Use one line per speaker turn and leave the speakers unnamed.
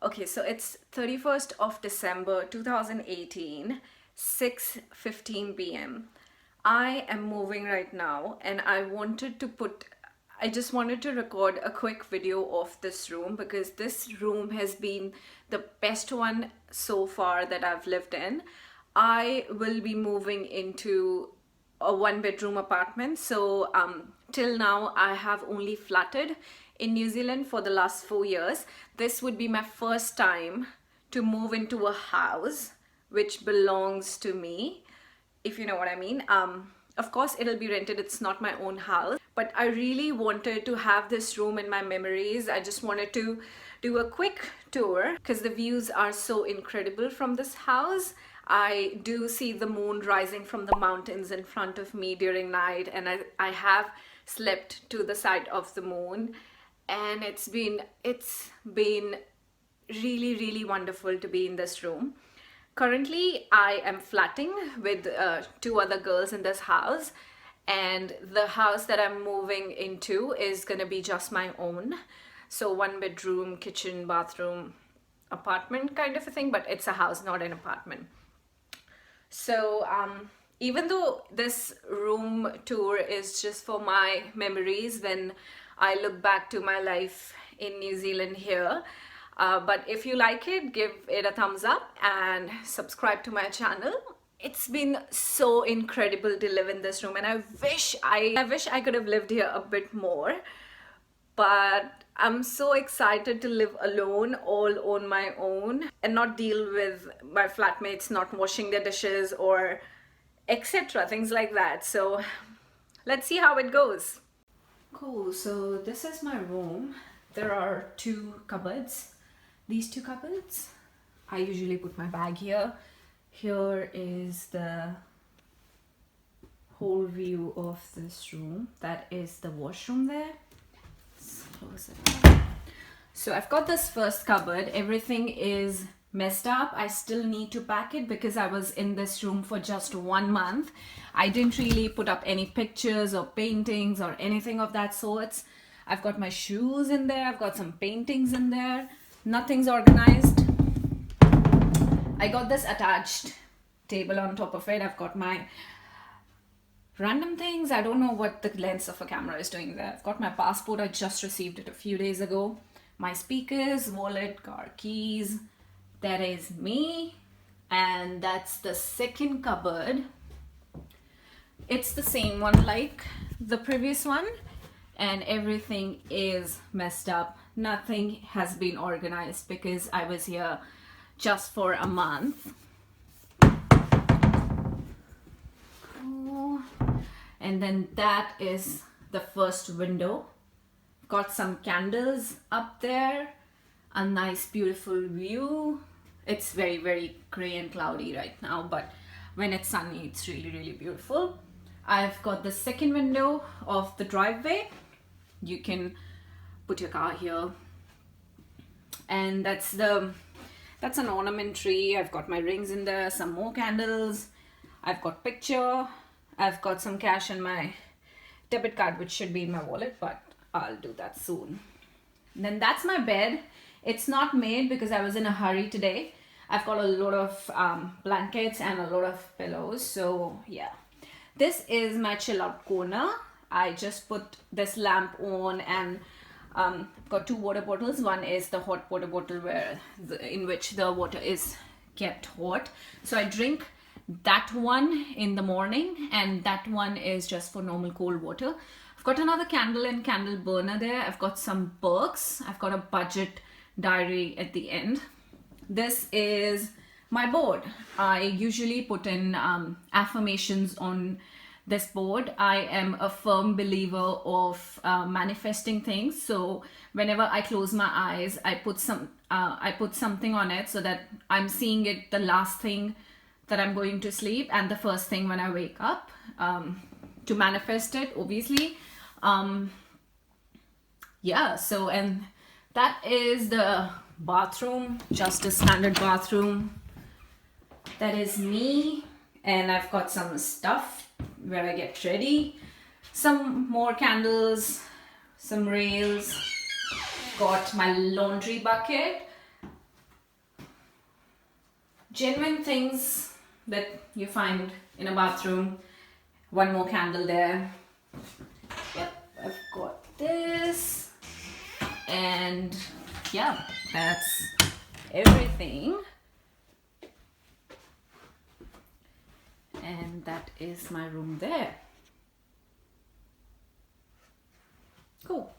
Okay, so it's 31st of December 2018, 6:15 p.m. I am moving right now and I just wanted to record a quick video of this room because this room has been the best one so far that I've lived in. I will be moving into a one bedroom apartment. So till now I have only flatted in New Zealand for the last 4 years. This would be my first time to move into a house which belongs to me, if you know what I mean. Of course it'll be rented, it's not my own house, but I really wanted to have this room in my memories. I just wanted to do a quick tour because the views are so incredible from this house. I do see the moon rising from the mountains in front of me during night, and I have slept to the side of the moon, and it's been really wonderful to be in this room. Currently, I am flatting with two other girls in this house, and the house that I'm moving into is gonna be just my own. So one bedroom, kitchen, bathroom, apartment kind of a thing, but it's a house, not an apartment. So even though this room tour is just for my memories when I look back to my life in New Zealand here, but if you like it, give it a thumbs up and subscribe to my channel. It's been so incredible to live in this room, and I wish I could have lived here a bit more, but I'm so excited to live alone, all on my own, and not deal with my flatmates not washing their dishes or etc. things like that. So let's see how it goes. Cool, so this is my room. There are two cupboards. These two cupboards, I usually put my bag here. Here is the whole view of this room. That is the washroom there. Let's close it up. So I've got this first cupboard. Everything is messed up. I still need to pack it because I was in this room for just 1 month. I didn't really put up any pictures or paintings or anything of that sorts. I've got my shoes in there. I've got some paintings in there. Nothing's organized. I got this attached table on top of it. I've got my random things. I don't know what the lens of a camera is doing there. I've got my passport. I just received it a few days ago. My speakers, wallet, car keys. That is me. And that's the second cupboard. It's the same one like the previous one, and everything is messed up. Nothing has been organized because I was here just for a month. Oh. And then that is the first window. Got some candles up there, a nice beautiful view. It's very gray and cloudy right now, but when it's sunny it's really beautiful. I've got the second window of the driveway. You can put your car here, and that's an ornament tree. I've got my rings in there, some more candles. I've got picture. I've got some cash in my debit card, which should be in my wallet, but I'll do that soon. And then that's my bed. It's not made because I was in a hurry today. I've got a lot of blankets and a lot of pillows. So yeah, this is my chill out corner. I just put this lamp on, and got two water bottles. One is the hot water bottle in which the water is kept hot. So I drink that one in the morning, and that one is just for normal cold water. I've got another candle and candle burner there. I've got some books. I've got a budget diary at the end. This is my board. I usually put in affirmations on this board. I am a firm believer of manifesting things. So whenever I close my eyes, I put something on it so that I'm seeing it the last thing that I'm going to sleep and the first thing when I wake up, to manifest it, obviously. Yeah, so, and that is the bathroom, just a standard bathroom. That is me, and I've got some stuff where I get ready. Some more candles, some rails. Got my laundry bucket. genuine things that you find in a bathroom. One more candle there. Yep, I've got this. And yeah, that's everything. And that is my room there. Cool.